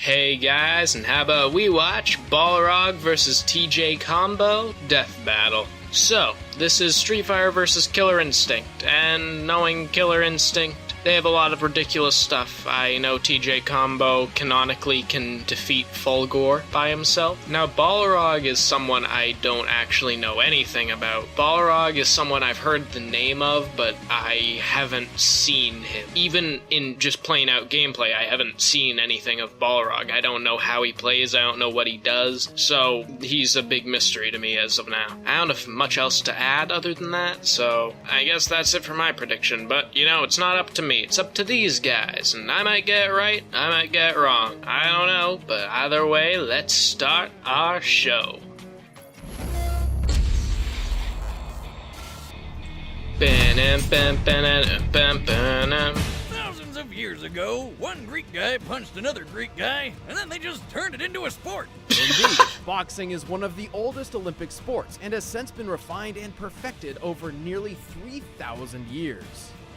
Hey guys, and how about we watch Balrog vs TJ Combo Death Battle. So, this is Street Fighter vs Killer Instinct, and knowing Killer Instinct, they have a lot of ridiculous stuff. I know TJ Combo canonically can defeat Fulgore by himself. Now, Balrog is someone I don't actually know anything about. Balrog is someone I've heard the name of, but I haven't seen him. Even in just playing out gameplay, I haven't seen anything of Balrog. I don't know how he plays, I don't know what he does, so he's a big mystery to me as of now. I don't have much else to add other than that, so I guess that's it for my prediction, but you know, it's not up to me. It's up to these guys, and I might get it right, I might get it wrong. I don't know, but either way, let's start our show. Thousands of years ago, one Greek guy punched another Greek guy, and then they just turned it into a sport. Indeed, boxing is one of the oldest Olympic sports and has since been refined and perfected over nearly 3,000 years.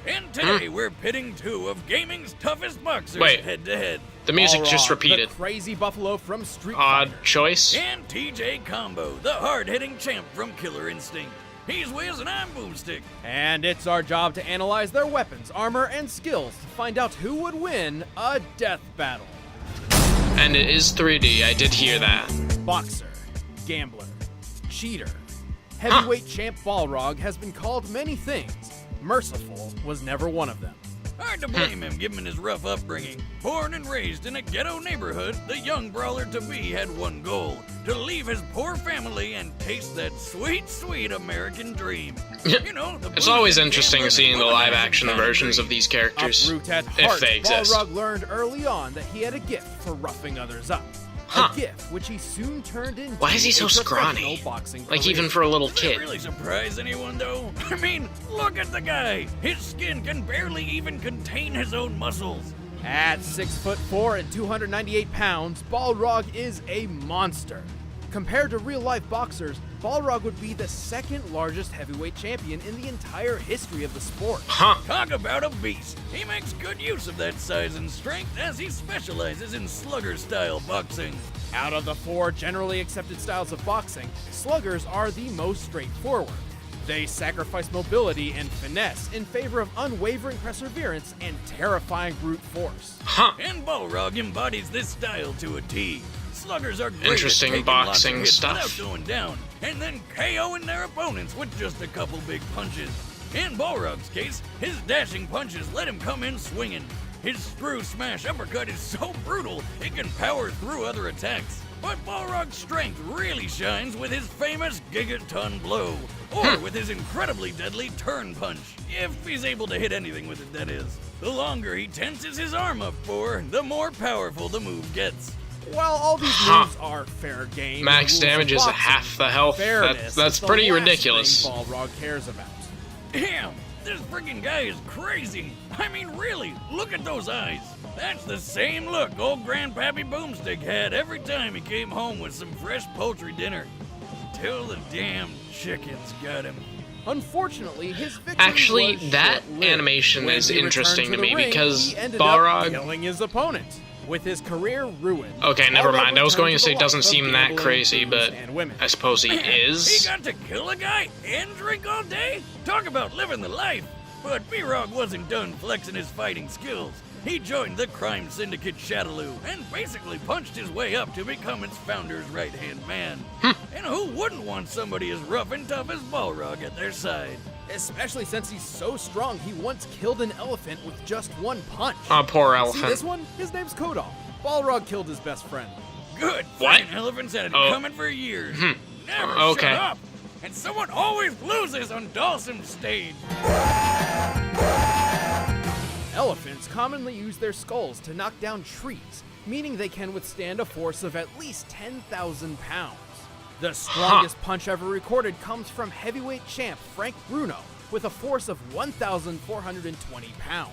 And today we're pitting two of gaming's toughest boxers head-to-head. The music just Balrog, repeated. the crazy buffalo from Street Odd Fighter. choice. And TJ Combo, the hard-hitting champ from Killer Instinct. He's Wiz and I'm Boomstick. And it's our job to analyze their weapons, armor, and skills to find out who would win a death battle. And it is 3D, I did hear that. Boxer, gambler, cheater. Heavyweight champ Balrog has been called many things. Merciful was never one of them. Hard to blame him given his rough upbringing. Born and raised in a ghetto neighborhood, the young brawler-to-be had one goal: to leave his poor family and taste that sweet, sweet American dream. You know, It's always interesting seeing the live-action versions of these characters, Uproot at if heart, they exist. Balrog learned early on that he had a gift for roughing others up. A gift which he soon turned into Why is he so a professional scrawny? boxing Like, career. even for a little Does kid. that really surprise anyone, though? I mean, look at the guy. His skin can barely even contain his own muscles. At 6'4" and 298 pounds, Balrog is a monster. Compared to real-life boxers, Balrog would be the second largest heavyweight champion in the entire history of the sport. Talk about a beast. He makes good use of that size and strength as he specializes in slugger-style boxing. Out of the four generally accepted styles of boxing, sluggers are the most straightforward. They sacrifice mobility and finesse in favor of unwavering perseverance and terrifying brute force. And Balrog embodies this style to a T. Sluggers are great Interesting at taking lots of boxing hits stuff. without going down, and then KOing their opponents with just a couple big punches. In Balrog's case, his dashing punches let him come in swinging. His screw smash uppercut is so brutal, it can power through other attacks. But Balrog's strength really shines with his famous gigaton blow, or with his incredibly deadly turn punch, if he's able to hit anything with it, that is. The longer he tenses his arm up for, the more powerful the move gets. While all these moves are fair game, Max the rules of damage is boxing, half the health. fairness That's is the pretty last ridiculous. thing Balrog cares about. Damn, this freaking guy is crazy. I mean, really, look at those eyes. That's the same look old Grandpappy Boomstick had every time he came home with some fresh poultry dinner. Till the damn chickens got him. Unfortunately, his victory Actually, was that short-lived. animation When is he returned interesting to the me ring, because he ended Balrog- up killing his opponent, with his career ruined. Okay, never Balrog mind. I was going to returned say the it doesn't life of seem that gambling, crazy, booze, but and women. I suppose he He is. got to kill a guy and drink all day? Talk about living the life. But B-Rog wasn't done flexing his fighting skills. He joined the crime syndicate Shadaloo and basically punched his way up to become its founder's right-hand man. And who wouldn't want somebody as rough and tough as Balrog at their side? Especially since he's so strong, he once killed an elephant with just one punch. Oh, poor See this elephant. one? His name's Kodal. Balrog killed his best friend. Good. What? Freaking elephants had it Oh. coming for years. Never Okay. shut up. And someone always loses on Dawson's stage. Elephants commonly use their skulls to knock down trees, meaning they can withstand a force of at least 10,000 pounds. The strongest punch ever recorded comes from heavyweight champ Frank Bruno with a force of 1,420 pounds.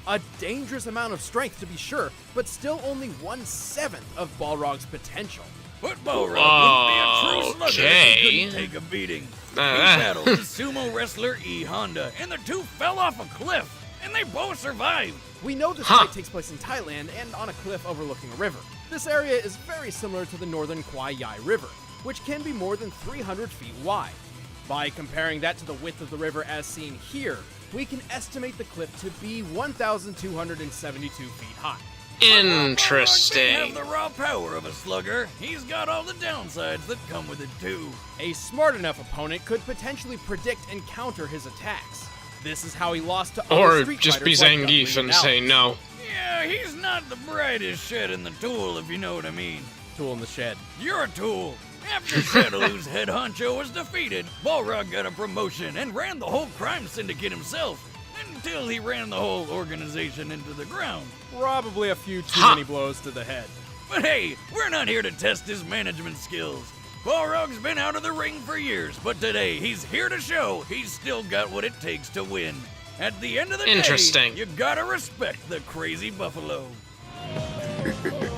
A dangerous amount of strength to be sure, but still only 1/7 of Balrog's potential. But Balrog wouldn't be a true slugger if he Okay. couldn't take a beating. He battled the sumo wrestler E. Honda, and the two fell off a cliff. and they both survived. We know this fight takes place in Thailand and on a cliff overlooking a river. This area is very similar to the northern Kwai Yai River, which can be more than 300 feet wide. By comparing that to the width of the river as seen here, we can estimate the cliff to be 1,272 feet high. Interesting. Have the raw power of a slugger. He's got all the downsides that come with it too. A smart enough opponent could potentially predict and counter his attacks. This is how he lost to other Or street just be fighters like Zangief Dudley and Alex. say no. Yeah, he's not the brightest shed in the tool, if you know what I mean. Tool in the shed. You're a tool. After Shadaloo's head honcho was defeated, Balrog got a promotion and ran the whole crime syndicate himself, until he ran the whole organization into the ground. Probably a few too many blows to the head. But hey, we're not here to test his management skills. Balrog's been out of the ring for years, but today he's here to show he's still got what it takes to win. At the end of the Interesting. day, you gotta respect the crazy buffalo.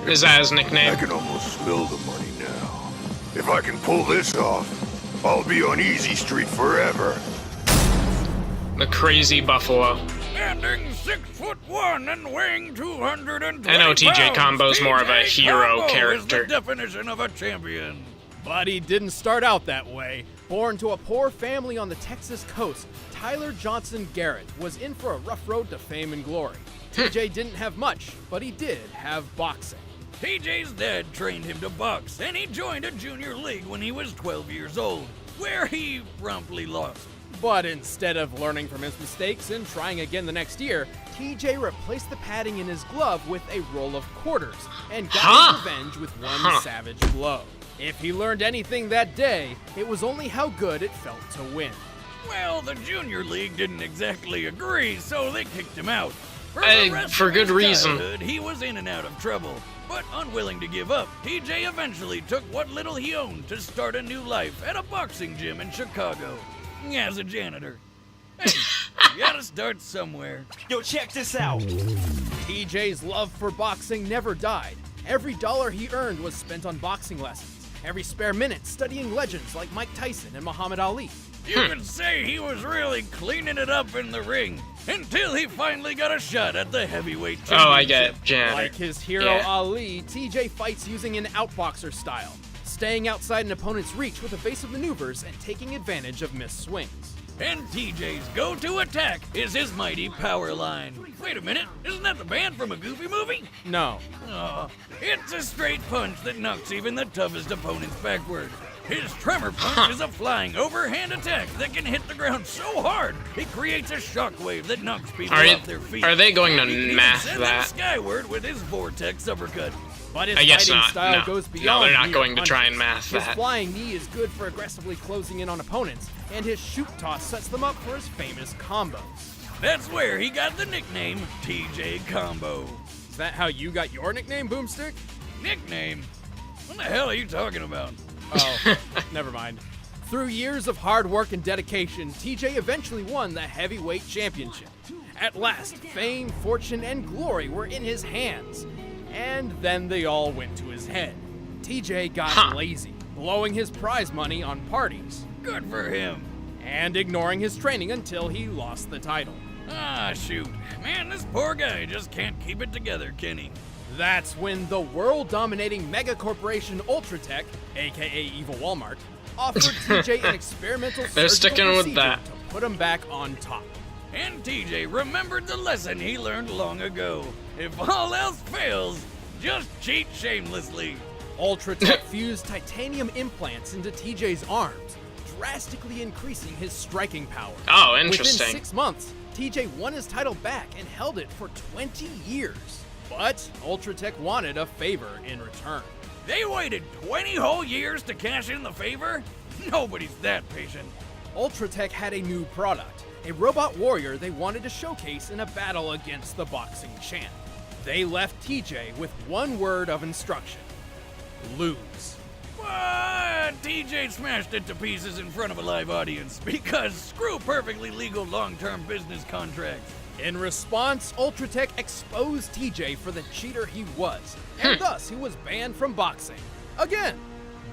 Is that his I nickname? can almost smell the money now. If I can pull this off, I'll be on Easy Street forever. The Crazy Buffalo. Standing 6'1" and weighing 220 I know TJ pounds, Combo's more of a TJ hero Combo character. Is the definition of a champion. But he didn't start out that way. Born to a poor family on the Texas coast, Tyler Johnson Garrett was in for a rough road to fame and glory. TJ didn't have much, but he did have boxing. TJ's dad trained him to box, and he joined a junior league when he was 12 years old, where he promptly lost. But instead of learning from his mistakes and trying again the next year, TJ replaced the padding in his glove with a roll of quarters and got his revenge with one savage blow. If he learned anything that day, it was only how good it felt to win. Well, the junior league didn't exactly agree, so they kicked him out. For, the rest for of good his reason. childhood, he was in and out of trouble, but unwilling to give up, TJ eventually took what little he owned to start a new life at a boxing gym in Chicago as a janitor. Hey, you gotta start somewhere. Yo, check this out. TJ's love for boxing never died. Every dollar he earned was spent on boxing lessons. Every spare minute studying legends like Mike Tyson and Muhammad Ali. You could say he was really cleaning it up in the ring until he finally got a shot at the heavyweight championship. Oh, I get it. Janitor. Like his hero Yeah. Ali, TJ fights using an outboxer style, staying outside an opponent's reach with evasive maneuvers and taking advantage of missed swings. And TJ's go-to attack is his mighty power line. Wait a minute, isn't that the band from a Goofy movie? No, Oh, it's a straight punch that knocks even the toughest opponents backward. His tremor punch is a flying overhand attack that can hit the ground so hard it creates a shockwave that knocks people off their feet. Are they going to He can math send them that? skyward with his vortex uppercut. but his I guess fighting not. style No. goes No, beyond they're not mere going to try and punches. math His that. flying knee is good for aggressively closing in on opponents, and his shoot toss sets them up for his famous combos. That's where he got the nickname TJ Combo. Is that how you got your nickname, Boomstick? Nickname? What the hell are you talking about? Oh, never mind. Through years of hard work and dedication, TJ eventually won the heavyweight championship. At last, fame, fortune, and glory were in his hands. And then they all went to his head. TJ got lazy, blowing his prize money on parties, Good for him. and ignoring his training until he lost the title. Ah, shoot. Man, this poor guy just can't keep it together, can he? That's when the world-dominating mega corporation Ultratech, aka Evil Walmart, offered TJ an experimental They're surgical sticking with procedure that. to put him back on top. And TJ remembered the lesson he learned long ago. If all else fails, just cheat shamelessly. Ultratech fused titanium implants into TJ's arms, drastically increasing his striking power. Oh, interesting. Within 6 months, TJ won his title back and held it for 20 years. But Ultratech wanted a favor in return. They waited 20 whole years to cash in the favor? Nobody's that patient. Ultratech had a new product, a robot warrior they wanted to showcase in a battle against the boxing champ. They left TJ with one word of instruction: lose. But TJ smashed it to pieces in front of a live audience because screw perfectly legal long-term business contracts. In response, Ultratech exposed TJ for the cheater he was, and thus he was banned from boxing. Again.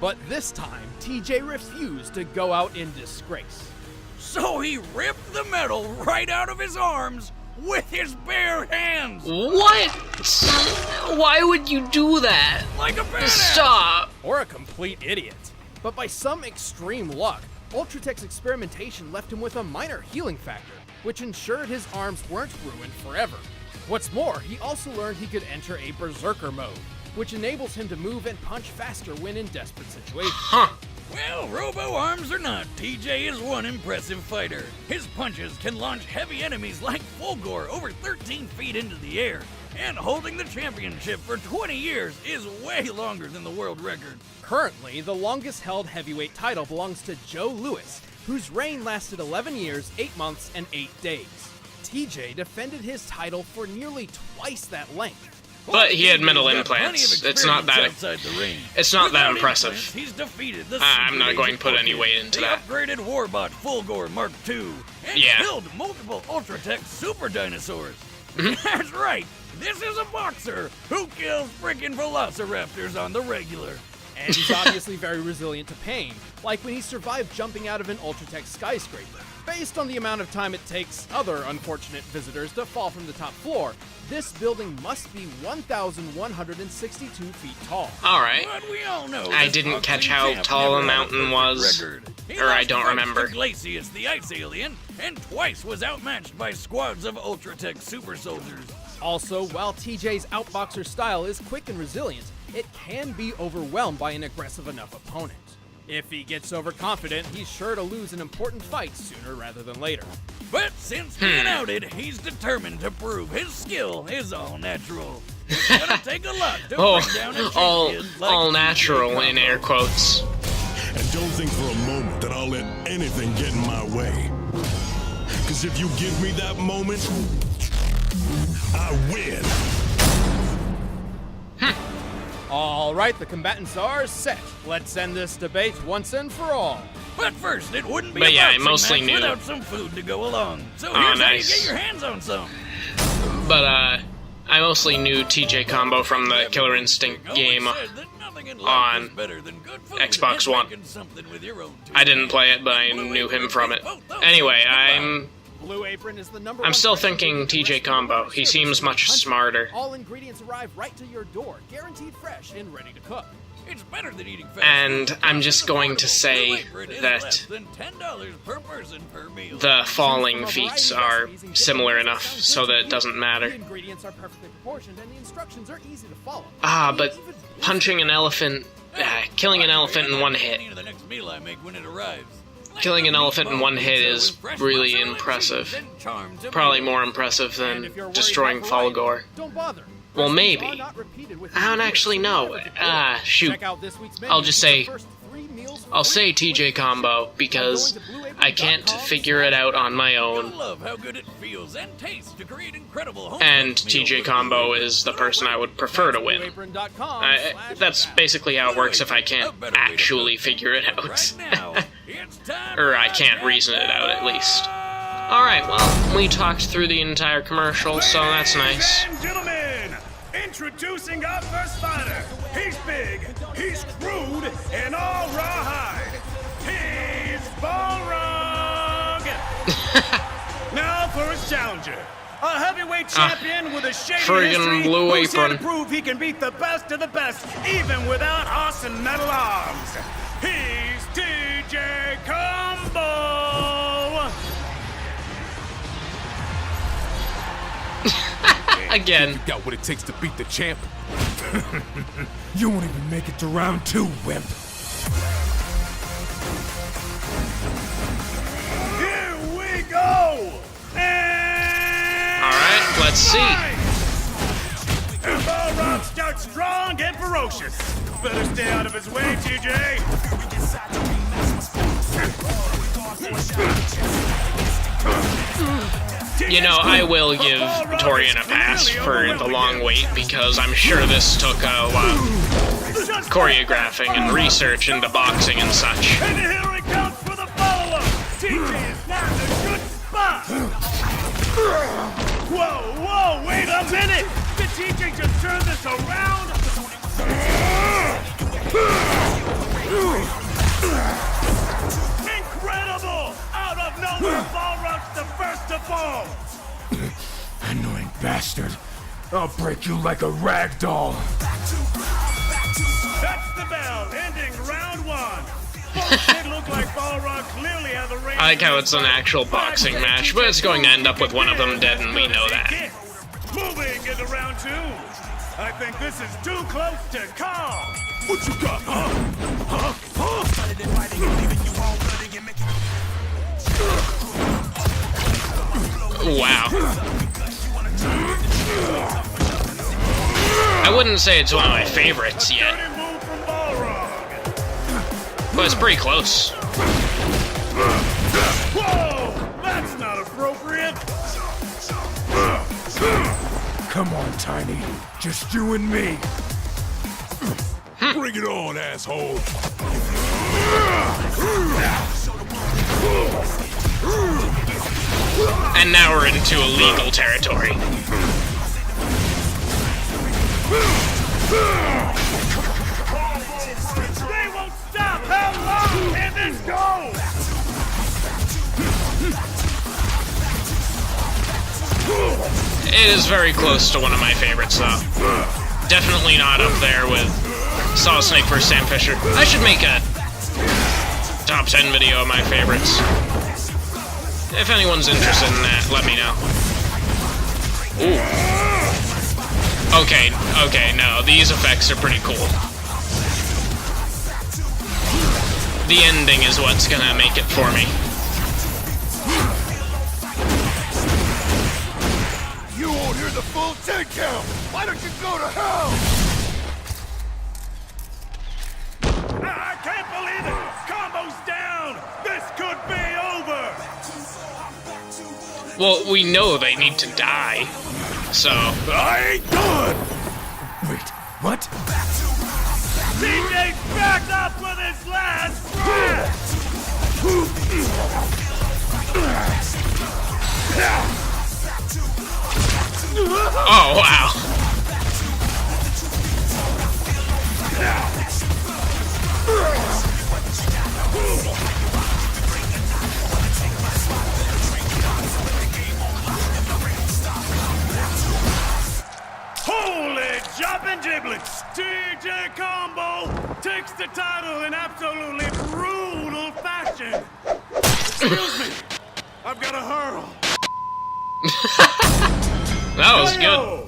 But this time, TJ refused to go out in disgrace. So he ripped the metal right out of his arms, with his bare hands. What? Why would you do that? Like a badass. Stop. Or a complete idiot. But by some extreme luck, Ultratech's experimentation left him with a minor healing factor, which ensured his arms weren't ruined forever. What's more, he also learned he could enter a Berserker mode, which enables him to move and punch faster when in desperate situations. Huh. Well, robo-arms or not, TJ is one impressive fighter. His punches can launch heavy enemies like Fulgor over 13 feet into the air. And holding the championship for 20 years is way longer than the world record. Currently, the longest held heavyweight title belongs to Joe Louis, whose reign lasted 11 years, 8 months, and 8 days. TJ defended his title for nearly twice that length. But he had mental He's got plenty of implants. It's not that. outside the ring. It's not that Without impressive. implants, he's defeated the I'm not Secret going Agent to put any Orchid, weight into the that. upgraded Warbot Fulgor Mark II, and Yeah. killed multiple Ultratech super dinosaurs. Mm-hmm. That's right. This is a boxer who kills freaking velociraptors on the regular. And he's obviously very resilient to pain, like when he survived jumping out of an Ultratech skyscraper. Based on the amount of time it takes other unfortunate visitors to fall from the top floor, this building must be 1,162 feet tall. Alright. But we all know I this didn't catch boxing how champ tall never the had a mountain perfect was. record. He Or I lost don't once remember. to Glacius, the ice alien, and twice was outmatched by squads of Ultratech super soldiers. Also, while TJ's outboxer style is quick and resilient, it can be overwhelmed by an aggressive enough opponent. If he gets overconfident, he's sure to lose an important fight sooner rather than later. But since being outed, he's determined to prove his skill is all natural. It's gonna take a lot to bring down a champion like all TJ natural in Combo. air quotes. And don't think for a moment that I'll let anything get in my way. Cause if you give me that moment, I win. All right, the combatants are set. Let's end this debate once and for all. But first, it wouldn't be But a yeah, I boxing mostly match knew. without some food to go along. So Oh, here's how you nice. get your hands on some. But, I mostly knew TJ Combo from the Killer Instinct game on Xbox One. I didn't play it, but I knew him from it. Anyway, Blue Apron is the number I'm one still fresh thinking food TJ restaurant Combo. for He service seems in much the country. smarter. All ingredients arrive right to your door, guaranteed fresh and ready to cook. It's better than eating fast And food. I'm just going to say Blue Apron is that less than $10 per person per meal. the falling feats are similar enough so that it doesn't The matter. ingredients are perfectly proportioned and the instructions are easy to follow. But punching an elephant, killing an elephant in one hit. The next meal I make when it arrives. Killing an elephant in one hit is really impressive. Probably more impressive And than if you're worried destroying about variety, Falgor. Don't bother. Well, Recipes maybe. are not repeated with I don't new actually meals know. never before. Shoot. Check out this week's menu I'll just for the say- first 3 meals I'll free. say TJ Combo because I can't figure it out on my You'll own. love how good it feels and tastes to create incredible home And cooked meals TJ with Combo Blue Apron. is the person I would prefer to win. That's basically how it works if I can't actually figure it out. Right now, it's time Or to I can't reason it out at least. Alright, well, we talked through the entire commercial, so that's nice. Ladies and gentlemen, introducing our first fighter. He's big, he's crude, and all rawhide. He's Balrog. Now for his challenger. A heavyweight champion with a shady friggin' history Blue who's here to Apron. prove he can beat the best of the best, even without awesome metal arms. He's TJ Combo. Again. Got what it takes to beat the champ. You won't even make it to round 2, wimp. Here we go. And Alright, let's see. And Balrog starts strong and ferocious. Better stay out of his way, TJ. You know, I will give Torian a pass for the long wait because I'm sure this took a lot of choreographing and research into boxing and such. And here he comes for the follow-up. TJ is now in a good spot. Whoa, wait a minute. Did TJ just turn this around? Incredible! Out of nowhere, Balrog's the first to fall. bastard. I'll break you like a rag doll. That's the bell, ending round one. It looked like Balrog clearly had the range. I like how it's an actual boxing match, but it's going to end up with one of them dead, and we know that. Moving into round two. I think this is too close to call. What you got, huh? Wow. I wouldn't say it's one of my favorites yet, Dirty move from Balrog. but it's pretty close. Whoa! That's not appropriate. Come on, Tiny. Just you and me. Bring it on, asshole. And now we're into illegal territory. They won't stop. How long can this go? It is very close to one of my favorites, though. Definitely not up there with Saw Snake vs. Sam Fisher. I should make a top 10 video of my favorites. If anyone's interested in that, let me know. Ooh. Okay, no, these effects are pretty cool. The ending is what's gonna make it for me. You won't hear the full 10 count! Why don't you go to hell? I can't believe it. Combo's down. This could be over. Well, we know they need to die, so... I ain't done! Wait, what? TJ's back up with his last breath. Oh, wow. Holy jumping giblets! TJ Combo takes the title in absolutely brutal fashion. Excuse me, I've got a hurl. That was good.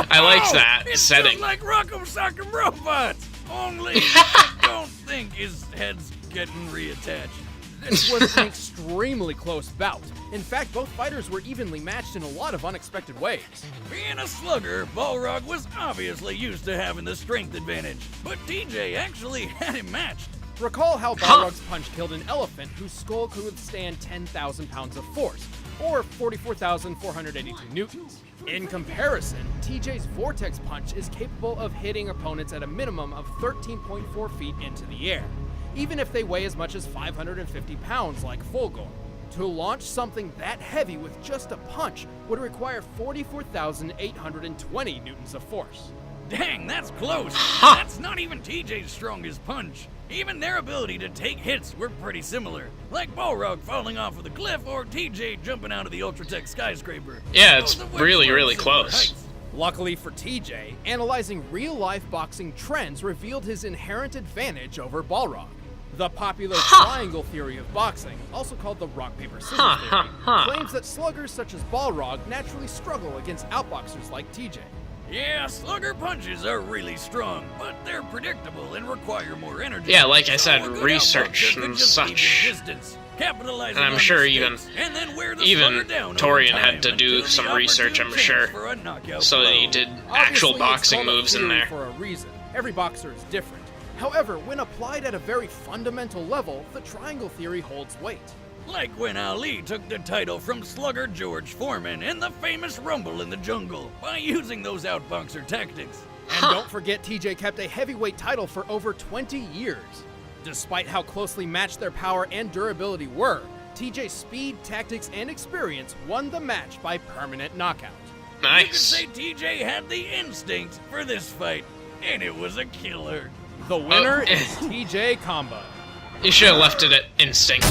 I liked that It's setting. just like Rock'em Sock'em Robots. Only I don't think his head's getting reattached. This was an extremely close bout. In fact, both fighters were evenly matched in a lot of unexpected ways. Being a slugger, Balrog was obviously used to having the strength advantage, but TJ actually had him matched. Recall how Balrog's punch killed an elephant whose skull could withstand 10,000 pounds of force, or 44,482 newtons. In comparison, TJ's Vortex Punch is capable of hitting opponents at a minimum of 13.4 feet into the air, even if they weigh as much as 550 pounds like Fulgor. To launch something that heavy with just a punch would require 44,820 newtons of force. Dang, that's close. That's not even TJ's strongest punch. Even their ability to take hits were pretty similar, like Balrog falling off of the cliff or TJ jumping out of the Ultratech skyscraper. Yeah, it's Both of which really, were really similar close. heights. Luckily for TJ, analyzing real-life boxing trends revealed his inherent advantage over Balrog. The popular triangle theory of boxing, also called the rock-paper-scissors theory, claims that sluggers such as Balrog naturally struggle against outboxers like TJ. Yeah, slugger punches are really strong, but they're predictable and require more energy. Yeah, like I said, So a good research outboxer could and just keep his such. distance, capitalizing And I'm on sure mistakes, and then wear the slugger down over Torian time had to do until some the research, I'm opportune sure, chance for a knockout so that he blow. did actual Obviously, boxing it's called a moves in theory there. for a reason. Every boxer is different. However, when applied at a very fundamental level, the triangle theory holds weight. Like when Ali took the title from slugger George Foreman in the famous Rumble in the Jungle by using those outboxer tactics. And don't forget, TJ kept a heavyweight title for over 20 years. Despite how closely matched their power and durability were, TJ's speed, tactics, and experience won the match by permanent knockout. You could Nice. say TJ had the instinct for this fight, and it was a killer. The winner Oh. is TJ Combo. You should have left it at instinct.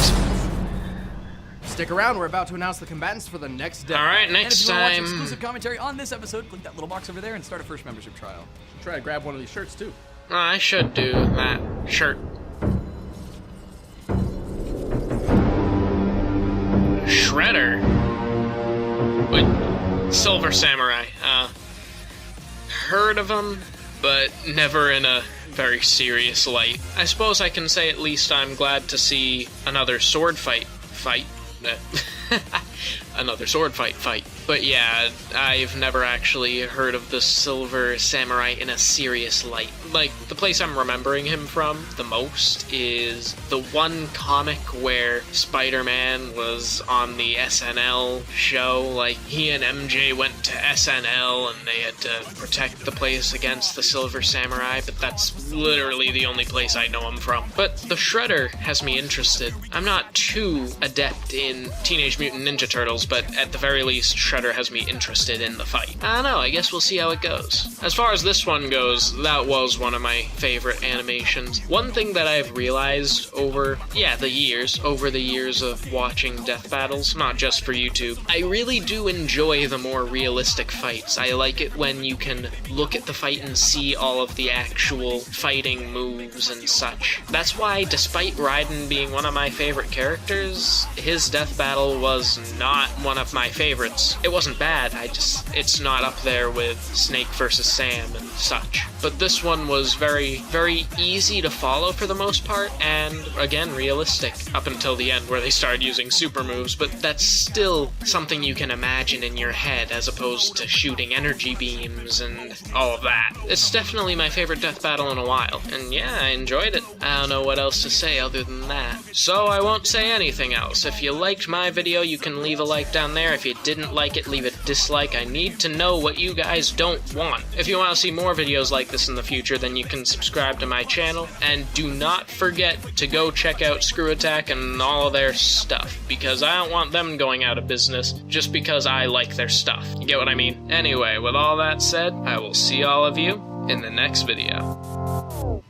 Stick around, we're about to announce the combatants for the next death. Alright, And if next you want to watch time. exclusive commentary on this episode, click that little box over there and start a first membership trial. Try to grab one of these shirts too. Oh, I should do that shirt. Shredder. Wait, Silver Samurai. Heard of him, but never in a very serious light. I suppose I can say at least I'm glad to see another sword fight. Another sword fight. But yeah, I've never actually heard of the Silver Samurai in a serious light. Like, the place I'm remembering him from the most is the one comic where Spider-Man was on the SNL show. Like, he and MJ went to SNL and they had to protect the place against the Silver Samurai, but that's literally the only place I know him from. But the Shredder has me interested. I'm not too adept in Teenage Mutant Ninja Turtles, but at the very least, Shredder has me interested in the fight. I don't know, I guess we'll see how it goes. As far as this one goes, that was one of my favorite animations. One thing that I've realized over the years of watching death battles, not just for YouTube, I really do enjoy the more realistic fights. I like it when you can look at the fight and see all of the actual fighting moves and such. That's why, despite Raiden being one of my favorite characters, his death battle was not one of my favorites. It wasn't bad, it's not up there with Snake vs. Sam and such. But this one was very, very easy to follow for the most part, and again, realistic, up until the end where they started using super moves, but that's still something you can imagine in your head as opposed to shooting energy beams and all of that. It's definitely my favorite death battle in a while, and yeah, I enjoyed it. I don't know what else to say other than that. So I won't say anything else. If you liked my video, you can leave a like down there. If you didn't like it, leave a dislike. I need to know what you guys don't want. If you want to see more videos like this in the future, then you can subscribe to my channel, and do not forget to go check out Screw Attack and all of their stuff, because I don't want them going out of business just because I like their stuff. You get what I mean? Anyway, with all that said, I will see all of you in the next video.